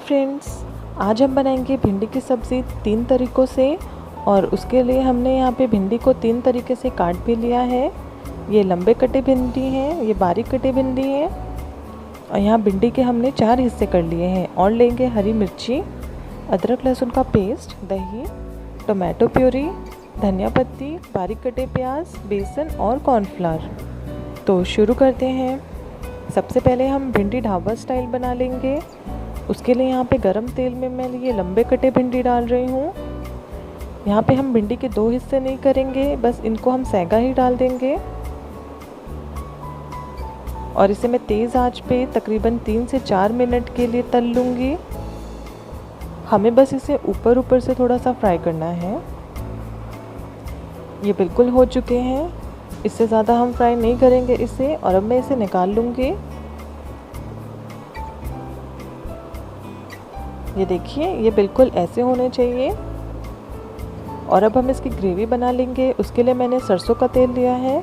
Friends, आज हम बनाएंगे भिंडी की सब्ज़ी 3 तरीक़ों से। और उसके लिए हमने यहाँ पे भिंडी को 3 तरीके से काट भी लिया है। ये लंबे कटे भिंडी हैं, ये बारीक कटे भिंडी हैं। और यहाँ भिंडी के हमने 4 हिस्से कर लिए हैं। और लेंगे हरी मिर्ची, अदरक लहसुन का पेस्ट, दही, टोमेटो प्यूरी, धनिया पत्ती, बारीक कटे प्याज, बेसन और कॉर्नफ्लावर। तो शुरू करते हैं। सबसे पहले हम भिंडी ढाबा स्टाइल बना लेंगे। उसके लिए यहाँ पे गरम तेल में मैं ये लंबे कटे भिंडी डाल रही हूँ। यहाँ पे हम भिंडी के 2 हिस्से नहीं करेंगे, बस इनको हम सैगा ही डाल देंगे। और इसे मैं तेज़ आंच पे तकरीबन 3 से 4 मिनट के लिए तल लूँगी। हमें बस इसे ऊपर ऊपर से थोड़ा सा फ्राई करना है। ये बिल्कुल हो चुके हैं, इससे ज़्यादा हम फ्राई नहीं करेंगे इसे। और अब मैं इसे निकाल लूँगी। ये देखिए, ये बिल्कुल ऐसे होने चाहिए। और अब हम इसकी ग्रेवी बना लेंगे। उसके लिए मैंने सरसों का तेल लिया है।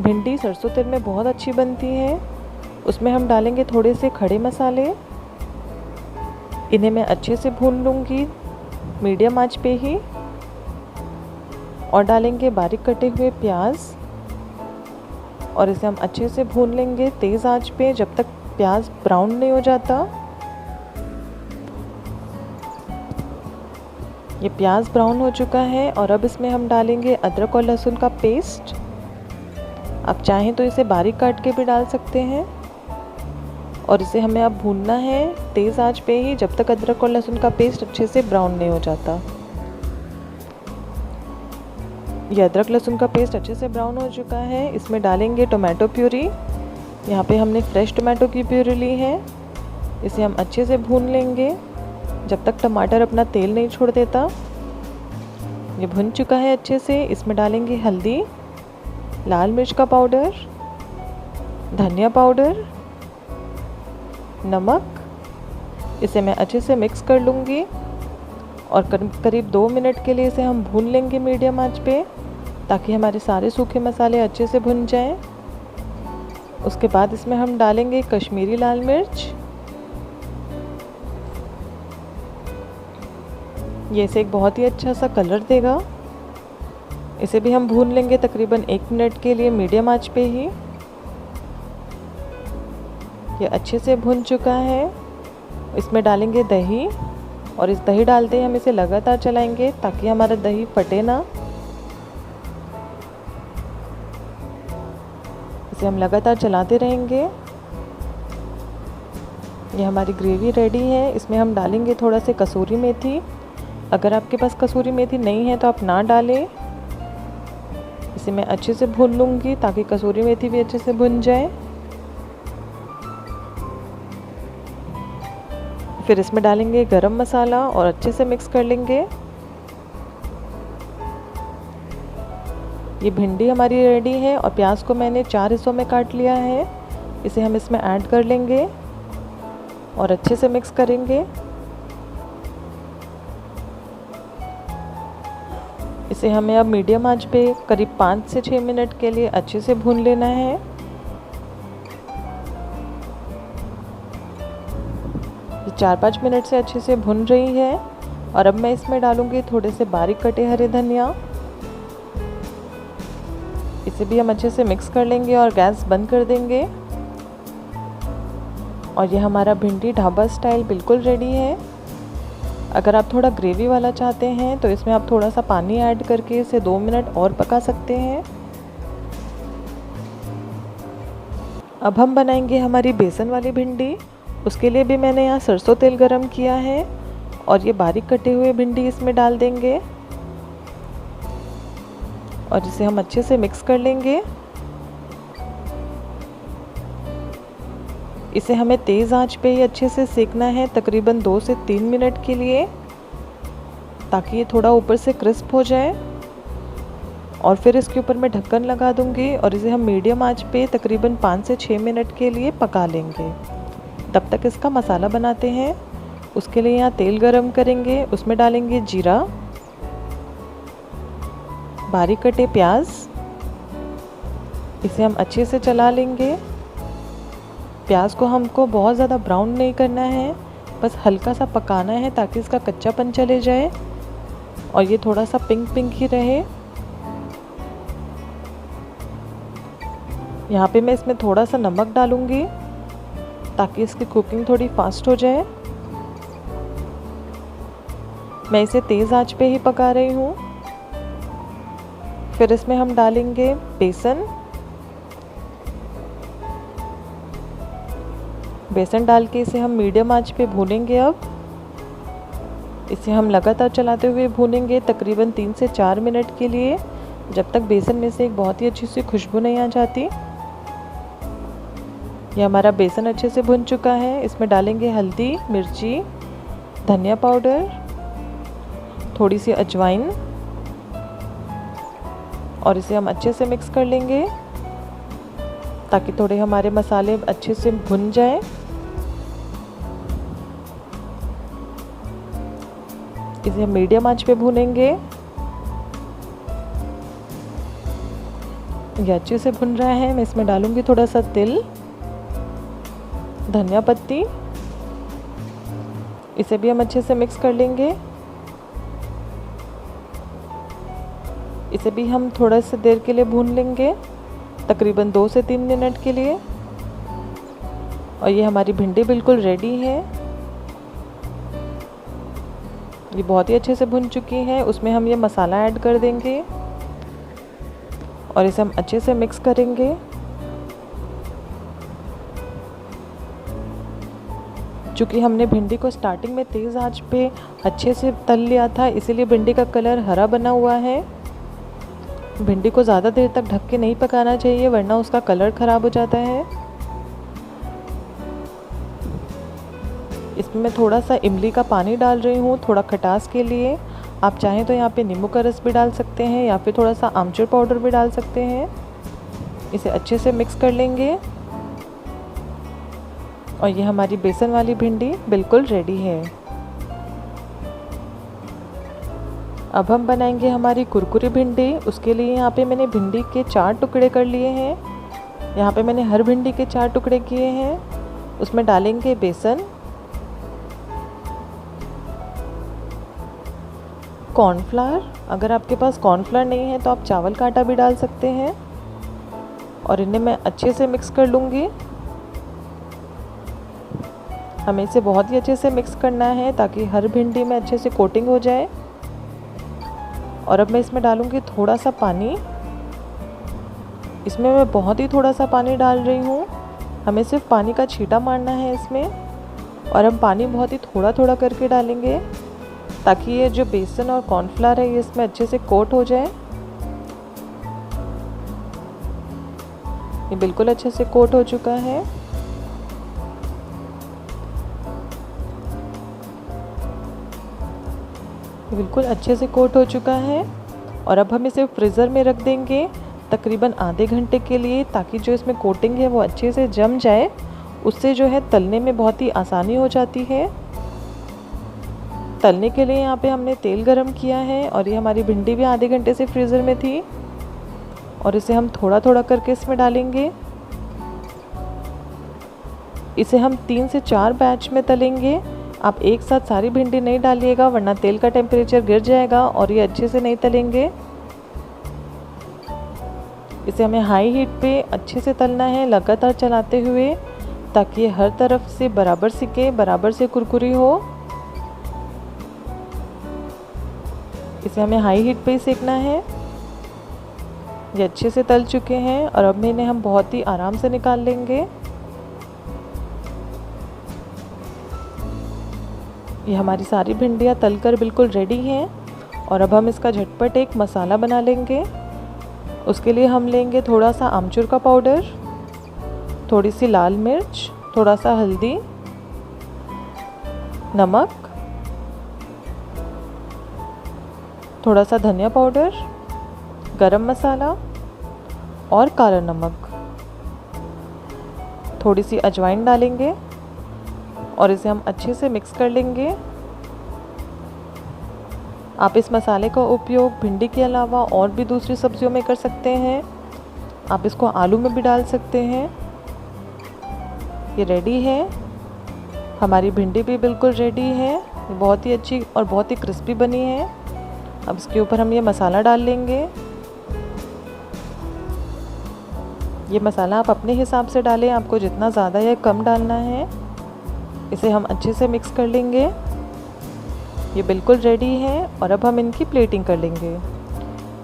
भिंडी सरसों तेल में बहुत अच्छी बनती है। उसमें हम डालेंगे थोड़े से खड़े मसाले। इन्हें मैं अच्छे से भून लूँगी मीडियम आंच पे ही। और डालेंगे बारीक कटे हुए प्याज। और इसे हम अच्छे से भून लेंगे तेज़ आंच पे जब तक प्याज ब्राउन नहीं हो जाता। ये प्याज ब्राउन हो चुका है। और अब इसमें हम डालेंगे अदरक और लहसुन का पेस्ट। आप चाहें तो इसे बारीक काट के भी डाल सकते हैं। और इसे हमें अब भूनना है तेज़ आंच पे ही जब तक अदरक और लहसुन का पेस्ट अच्छे से ब्राउन नहीं हो जाता। ये अदरक लहसुन का पेस्ट अच्छे से ब्राउन हो चुका है। इसमें डालेंगे टोमेटो प्यूरी। यहाँ पे हमने फ्रेश टोमेटो की प्यूरी ली है। इसे हम अच्छे से भून लेंगे जब तक टमाटर अपना तेल नहीं छोड़ देता। ये भुन चुका है अच्छे से। इसमें डालेंगे हल्दी, लाल मिर्च का पाउडर, धनिया पाउडर, नमक। इसे मैं अच्छे से मिक्स कर लूँगी। और करीब 2 मिनट के लिए इसे हम भून लेंगे मीडियम आंच पे, ताकि हमारे सारे सूखे मसाले अच्छे से भुन जाएं। उसके बाद इसमें हम डालेंगे कश्मीरी लाल मिर्च। ये इसे एक बहुत ही अच्छा सा कलर देगा। इसे भी हम भून लेंगे तकरीबन 1 मिनट के लिए मीडियम आंच पे ही। ये अच्छे से भुन चुका है। इसमें डालेंगे दही। और इस दही डालते ही हम इसे लगातार चलाएंगे ताकि हमारा दही फटे ना। इसे हम लगातार चलाते रहेंगे। ये हमारी ग्रेवी रेडी है। इसमें हम डालेंगे थोड़ा से कसूरी मेथी। अगर आपके पास कसूरी मेथी नहीं है तो आप ना डालें। इसे मैं अच्छे से भून लूँगी ताकि कसूरी मेथी भी अच्छे से भुन जाए। फिर इसमें डालेंगे गरम मसाला और अच्छे से मिक्स कर लेंगे। ये भिंडी हमारी रेडी है। और प्याज को मैंने 4 हिस्सों में काट लिया है। इसे हम इसमें ऐड कर लेंगे और अच्छे से मिक्स करेंगे। इसे हमें अब मीडियम आंच पे करीब 5 से 6 मिनट के लिए अच्छे से भून लेना है। ये 4-5 मिनट से अच्छे से भुन रही है। और अब मैं इसमें डालूंगी थोड़े से बारीक कटे हरे धनिया। इसे भी हम अच्छे से मिक्स कर लेंगे और गैस बंद कर देंगे। और ये हमारा भिंडी ढाबा स्टाइल बिल्कुल रेडी है। अगर आप थोड़ा ग्रेवी वाला चाहते हैं तो इसमें आप थोड़ा सा पानी ऐड करके इसे 2 मिनट और पका सकते हैं। अब हम बनाएंगे हमारी बेसन वाली भिंडी। उसके लिए भी मैंने यहाँ सरसों तेल गरम किया है। और ये बारीक कटे हुए भिंडी इसमें डाल देंगे। और इसे हम अच्छे से मिक्स कर लेंगे। इसे हमें तेज़ आंच पे ही अच्छे से सेकना है तकरीबन 2 से 3 मिनट के लिए, ताकि ये थोड़ा ऊपर से क्रिस्प हो जाए। और फिर इसके ऊपर मैं ढक्कन लगा दूंगी और इसे हम मीडियम आंच पे तकरीबन 5 से 6 मिनट के लिए पका लेंगे। तब तक इसका मसाला बनाते हैं। उसके लिए यहाँ तेल गरम करेंगे। उसमें डालेंगे जीरा, बारीक कटे प्याज। इसे हम अच्छे से चला लेंगे। प्याज को हमको बहुत ज़्यादा ब्राउन नहीं करना है, बस हल्का सा पकाना है ताकि इसका कच्चापन चले जाए और ये थोड़ा सा पिंक पिंक ही रहे। यहाँ पे मैं इसमें थोड़ा सा नमक डालूँगी ताकि इसकी कुकिंग थोड़ी फास्ट हो जाए। मैं इसे तेज़ आंच पे ही पका रही हूँ। फिर इसमें हम डालेंगे बेसन। बेसन डाल के इसे हम मीडियम आंच पे भूनेंगे। अब इसे हम लगातार चलाते हुए भूनेंगे तकरीबन 3 से 4 मिनट के लिए, जब तक बेसन में से एक बहुत ही अच्छी सी खुशबू नहीं आ जाती। ये हमारा बेसन अच्छे से भुन चुका है। इसमें डालेंगे हल्दी, मिर्ची, धनिया पाउडर, थोड़ी सी अजवाइन और इसे हम अच्छे से मिक्स कर लेंगे ताकि थोड़े हमारे मसाले अच्छे से भुन जाएं। इसे हम मीडियम आंच पे भूनेंगे। ये अच्छे से भुन रहा है। मैं इसमें डालूंगी थोड़ा सा तिल, धनिया पत्ती। इसे भी हम अच्छे से मिक्स कर लेंगे। इसे भी हम थोड़ा सा देर के लिए भून लेंगे, तकरीबन 2 से 3 मिनट के लिए। और ये हमारी भिंडी बिल्कुल रेडी है। ये बहुत ही अच्छे से भुन चुकी है। उसमें हम ये मसाला ऐड कर देंगे और इसे हम अच्छे से मिक्स करेंगे। चूँकि हमने भिंडी को स्टार्टिंग में तेज़ आंच पे अच्छे से तल लिया था, इसीलिए भिंडी का कलर हरा बना हुआ है। भिंडी को ज़्यादा देर तक ढक के नहीं पकाना चाहिए, वरना उसका कलर ख़राब हो जाता है। इसमें मैं थोड़ा सा इमली का पानी डाल रही हूँ, थोड़ा खटास के लिए। आप चाहें तो यहाँ पे नींबू का रस भी डाल सकते हैं या फिर थोड़ा सा आमचूर पाउडर भी डाल सकते हैं। इसे अच्छे से मिक्स कर लेंगे और ये हमारी बेसन वाली भिंडी बिल्कुल रेडी है। अब हम बनाएंगे हमारी कुरकुरी भिंडी। उसके लिए यहाँ पे मैंने भिंडी के 4 टुकड़े कर लिए हैं। यहाँ पे मैंने हर भिंडी के 4 टुकड़े किए हैं। उसमें डालेंगे बेसन, कॉर्नफ्लावर। अगर आपके पास कॉर्नफ्लावर नहीं है तो आप चावल का आटा भी डाल सकते हैं। और इन्हें मैं अच्छे से मिक्स कर लूँगी। हमें इसे बहुत ही अच्छे से मिक्स करना है ताकि हर भिंडी में अच्छे से कोटिंग हो जाए। और अब मैं इसमें डालूँगी थोड़ा सा पानी। इसमें मैं बहुत ही थोड़ा सा पानी डाल रही हूँ। हमें सिर्फ पानी का छींटा मारना है इसमें। और हम पानी बहुत ही थोड़ा थोड़ा करके डालेंगे ताकि ये जो बेसन और कॉर्नफ्लावर है ये इसमें अच्छे से कोट हो जाए। ये बिल्कुल अच्छे से कोट हो चुका है। बिल्कुल अच्छे से कोट हो चुका है। और अब हम इसे फ्रीज़र में रख देंगे तकरीबन आधे घंटे के लिए, ताकि जो इसमें कोटिंग है वो अच्छे से जम जाए। उससे जो है तलने में बहुत ही आसानी हो जाती है। तलने के लिए यहाँ पे हमने तेल गरम किया है और ये हमारी भिंडी भी आधे घंटे से फ्रीज़र में थी। और इसे हम थोड़ा थोड़ा करके इसमें डालेंगे। इसे हम 3 से 4 बैच में तलेंगे। आप एक साथ सारी भिंडी नहीं डालिएगा, वरना तेल का टेम्परेचर गिर जाएगा और ये अच्छे से नहीं तलेंगे। इसे हमें हाई हीट पे अच्छे से तलना है, लगातार चलाते हुए, ताकि ये हर तरफ से बराबर सिके, बराबर से कुरकुरी हो। इसे हमें हाई हीट पे ही सेकना है। ये अच्छे से तल चुके हैं और अब इन्हें हम बहुत ही आराम से निकाल लेंगे। ये हमारी सारी भिंडियाँ तलकर बिल्कुल रेडी हैं। और अब हम इसका झटपट एक मसाला बना लेंगे। उसके लिए हम लेंगे थोड़ा सा आमचूर का पाउडर, थोड़ी सी लाल मिर्च, थोड़ा सा हल्दी, नमक, थोड़ा सा धनिया पाउडर, गरम मसाला और काला नमक। थोड़ी सी अजवाइन डालेंगे और इसे हम अच्छे से मिक्स कर लेंगे। आप इस मसाले का उपयोग भिंडी के अलावा और भी दूसरी सब्जियों में कर सकते हैं। आप इसको आलू में भी डाल सकते हैं। ये रेडी है। हमारी भिंडी भी बिल्कुल रेडी है, बहुत ही अच्छी और बहुत ही क्रिस्पी बनी है। अब इसके ऊपर हम ये मसाला डाल लेंगे। ये मसाला आप अपने हिसाब से डालें, आपको जितना ज़्यादा या कम डालना है। इसे हम अच्छे से मिक्स कर लेंगे। ये बिल्कुल रेडी है और अब हम इनकी प्लेटिंग कर लेंगे।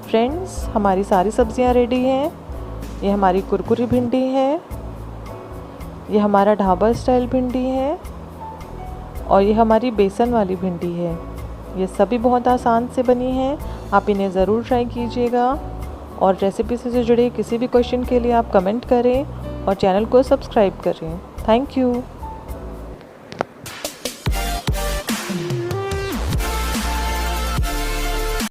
फ्रेंड्स, हमारी सारी सब्जियां रेडी हैं। ये हमारी कुरकुरी भिंडी है, ये हमारा ढाबा स्टाइल भिंडी है और ये हमारी बेसन वाली भिंडी है। ये सभी बहुत आसान से बनी हैं, आप इन्हें ज़रूर ट्राई कीजिएगा। और रेसिपी से जुड़े किसी भी क्वेश्चन के लिए आप कमेंट करें और चैनल को सब्सक्राइब करें। Thank you.